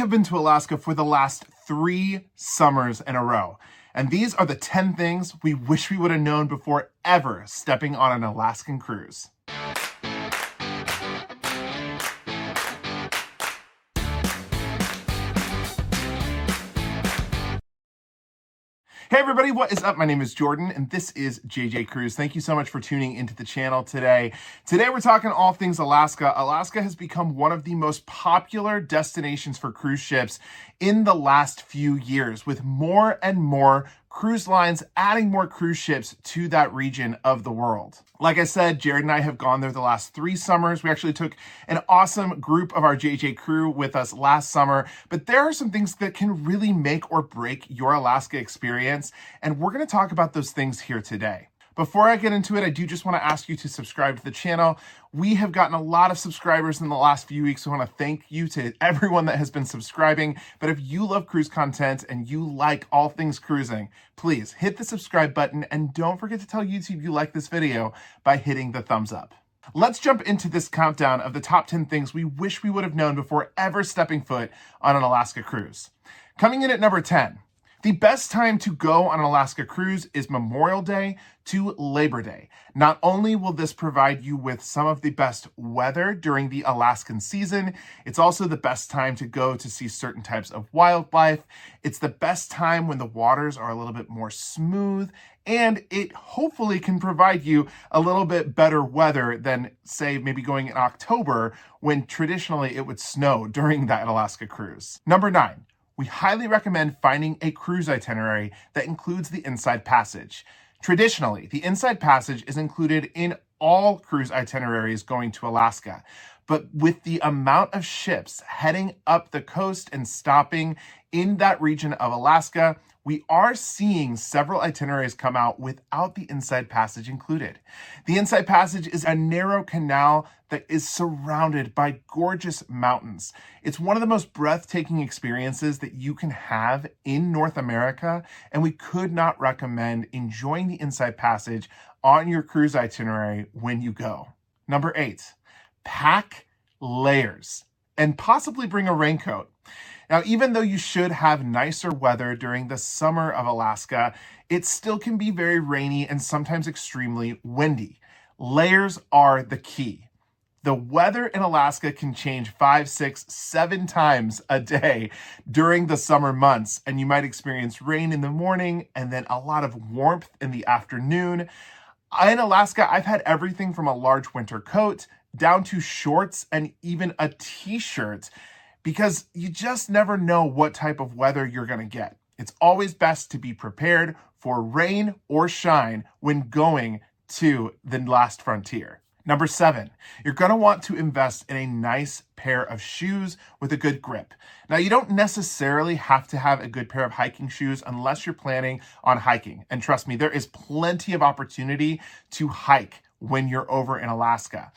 have been to Alaska for the last 3 summers in a row, and these are the 10 things we wish we would have known before ever stepping on an Alaskan cruise. Hey everybody, what is up? My name is Jordan and this is JJ Cruise. Thank you so much for tuning into the channel today. Today we're talking all things Alaska. Alaska has become one of the most popular destinations for cruise ships in the last few years, with more and more cruise lines adding more cruise ships to that region of the world. Like I said, Jared and I have gone there the last 3 summers. We actually took an awesome group of our JJ crew with us last summer, but there are some things that can really make or break your Alaska experience, and we're going to talk about those things here today. Before I get into it, I do just want to ask you to subscribe to the channel. We have gotten a lot of subscribers in the last few weeks. So I want to thank you to everyone that has been subscribing. But if you love cruise content and you like all things cruising, please hit the subscribe button and don't forget to tell YouTube you like this video by hitting the thumbs up. Let's jump into this countdown of the top 10 things we wish we would have known before ever stepping foot on an Alaska cruise. Coming in at number 10. The best time to go on an Alaska cruise is Memorial Day to Labor Day. Not only will this provide you with some of the best weather during the Alaskan season, it's also the best time to go to see certain types of wildlife. It's the best time when the waters are a little bit more smooth, and it hopefully can provide you a little bit better weather than, say, maybe going in October when traditionally it would snow during that Alaska cruise. Number 9. We highly recommend finding a cruise itinerary that includes the Inside Passage. Traditionally, the Inside Passage is included in all cruise itineraries going to Alaska. But with the amount of ships heading up the coast and stopping in that region of Alaska, we are seeing several itineraries come out without the Inside Passage included. The Inside Passage is a narrow canal that is surrounded by gorgeous mountains. It's one of the most breathtaking experiences that you can have in North America, and we could not recommend enjoying the Inside Passage on your cruise itinerary when you go. Number 8, pack layers and possibly bring a raincoat. Now, even though you should have nicer weather during the summer of Alaska, it still can be very rainy and sometimes extremely windy. Layers are the key. The weather in Alaska can change 5, 6, 7 times a day during the summer months, and you might experience rain in the morning and then a lot of warmth in the afternoon. In Alaska, I've had everything from a large winter coat down to shorts and even a t-shirt, because you just never know what type of weather you're going to get. It's always best to be prepared for rain or shine when going to the last frontier. Number 7, you're going to want to invest in a nice pair of shoes with a good grip. Now, you don't necessarily have to have a good pair of hiking shoes unless you're planning on hiking. And trust me, there is plenty of opportunity to hike when you're over in Alaska.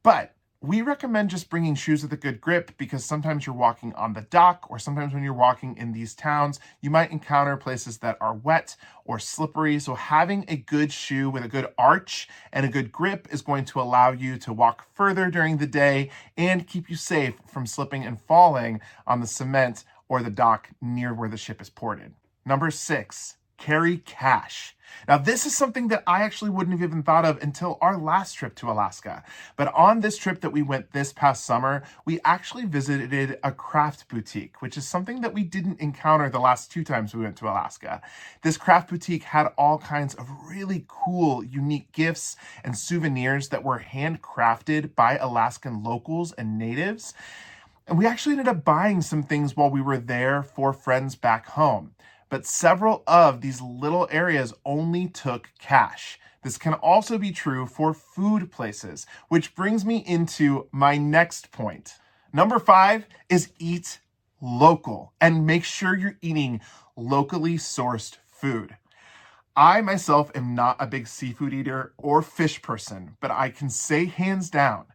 But we recommend just bringing shoes with a good grip, because sometimes you're walking on the dock, or sometimes when you're walking in these towns, you might encounter places that are wet or slippery. So having a good shoe with a good arch and a good grip is going to allow you to walk further during the day and keep you safe from slipping and falling on the cement or the dock near where the ship is ported. Number 6, carry cash. Now, this is something that I actually wouldn't have even thought of until our last trip to Alaska. But on this trip that we went this past summer, we actually visited a craft boutique, which is something that we didn't encounter the last 2 times we went to Alaska. This craft boutique had all kinds of really cool, unique gifts and souvenirs that were handcrafted by Alaskan locals and natives. And we actually ended up buying some things while we were there for friends back home. But several of these little areas only took cash. This can also be true for food places, which brings me into my next point. Number 5 is eat local and make sure you're eating locally sourced food. I myself am not a big seafood eater or fish person, but I can say hands down,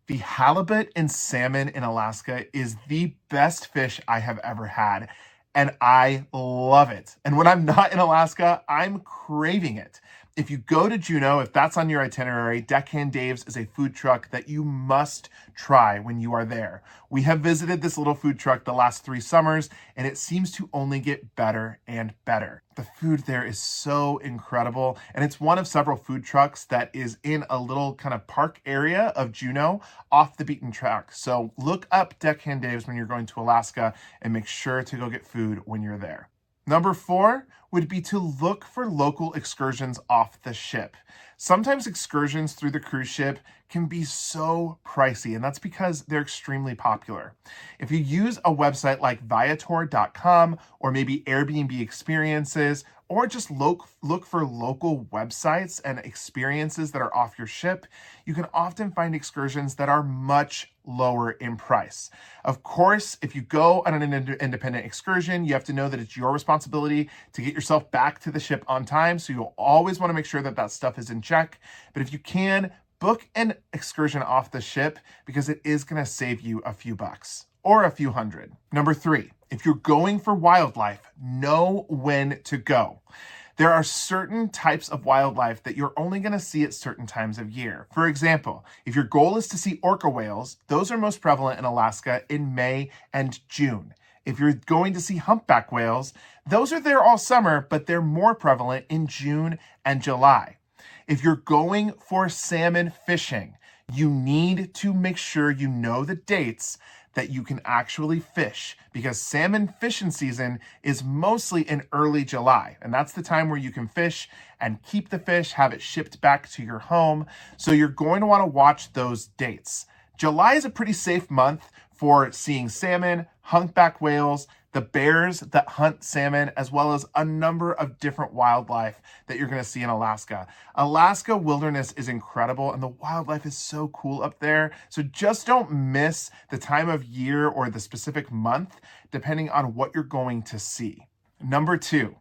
the halibut and salmon in Alaska is the best fish I have ever had. And I love it. And when I'm not in Alaska, I'm craving it. If you go to Juneau, if that's on your itinerary, Deckhand Dave's is a food truck that you must try when you are there. We have visited this little food truck the last 3 summers, and it seems to only get better and better. The food there is so incredible, and it's one of several food trucks that is in a little kind of park area of Juneau off the beaten track. So look up Deckhand Dave's when you're going to Alaska and make sure to go get food when you're there. Number 4 would be to look for local excursions off the ship. Sometimes excursions through the cruise ship can be so pricey, and that's because they're extremely popular. If you use a website like Viator.com or maybe Airbnb Experiences, or just look for local websites and experiences that are off your ship, you can often find excursions that are much lower in price. Of course, if you go on an independent excursion, you have to know that it's your responsibility to get yourself back to the ship on time, so you'll always want to make sure that that stuff is in check. But if you can, book an excursion off the ship because it is going to save you a few bucks or a few hundred. Number 3, if you're going for wildlife, know when to go. There are certain types of wildlife that you're only going to see at certain times of year. For example, if your goal is to see orca whales, those are most prevalent in Alaska in May and June. If you're going to see humpback whales, those are there all summer, but they're more prevalent in June and July. If you're going for salmon fishing, you need to make sure you know the dates that you can actually fish, because salmon fishing season is mostly in early July, and that's the time where you can fish and keep the fish, have it shipped back to your home. So you're going to want to watch those dates. July is a pretty safe month for seeing salmon, humpback whales, the bears that hunt salmon, as well as a number of different wildlife that you're going to see in Alaska. Alaska wilderness is incredible, and the wildlife is so cool up there. So just don't miss the time of year or the specific month, depending on what you're going to see. Number 2,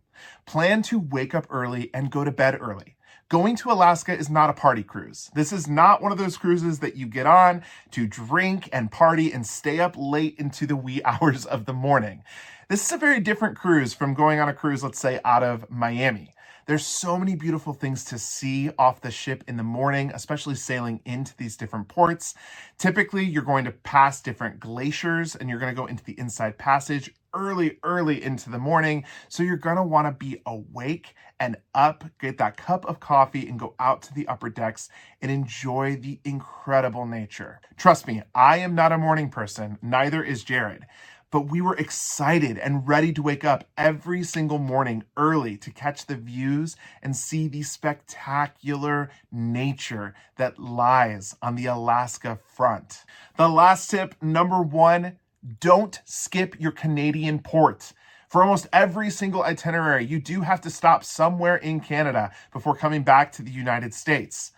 plan to wake up early and go to bed early. Going to Alaska is not a party cruise. This is not one of those cruises that you get on to drink and party and stay up late into the wee hours of the morning. This is a very different cruise from going on a cruise, let's say, out of Miami. There's so many beautiful things to see off the ship in the morning, especially sailing into these different ports. Typically, you're going to pass different glaciers and you're going to go into the inside passage early into the morning. So you're going to want to be awake and up, get that cup of coffee and go out to the upper decks and enjoy the incredible nature. Trust me, I am not a morning person, neither is Jared. But we were excited and ready to wake up every single morning early to catch the views and see the spectacular nature that lies on the Alaska front. The last tip, number 1, don't skip your Canadian port. For almost every single itinerary, you do have to stop somewhere in Canada before coming back to the United States.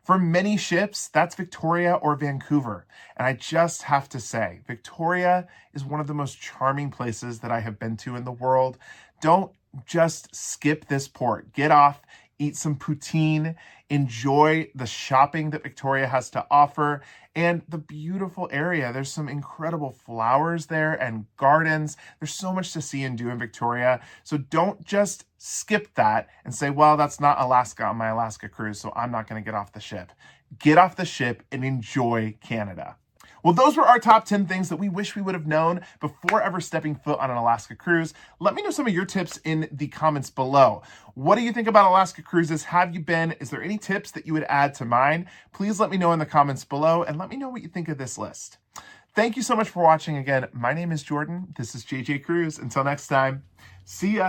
For many ships, that's Victoria or Vancouver. And I just have to say, Victoria is one of the most charming places that I have been to in the world. Don't just skip this port. Get off, eat some poutine, enjoy the shopping that Victoria has to offer, and the beautiful area. There's some incredible flowers there and gardens. There's so much to see and do in Victoria. So don't just skip that and say, well, that's not Alaska on my Alaska cruise, so I'm not going to get off the ship. Get off the ship and enjoy Canada. Well, those were our top 10 things that we wish we would have known before ever stepping foot on an Alaska cruise. Let me know some of your tips in the comments below. What do you think about Alaska cruises? Have you been? Is there any tips that you would add to mine? Please let me know in the comments below and let me know what you think of this list. Thank you so much for watching. Again, my name is Jordan. This is JJ Cruise. Until next time, see ya.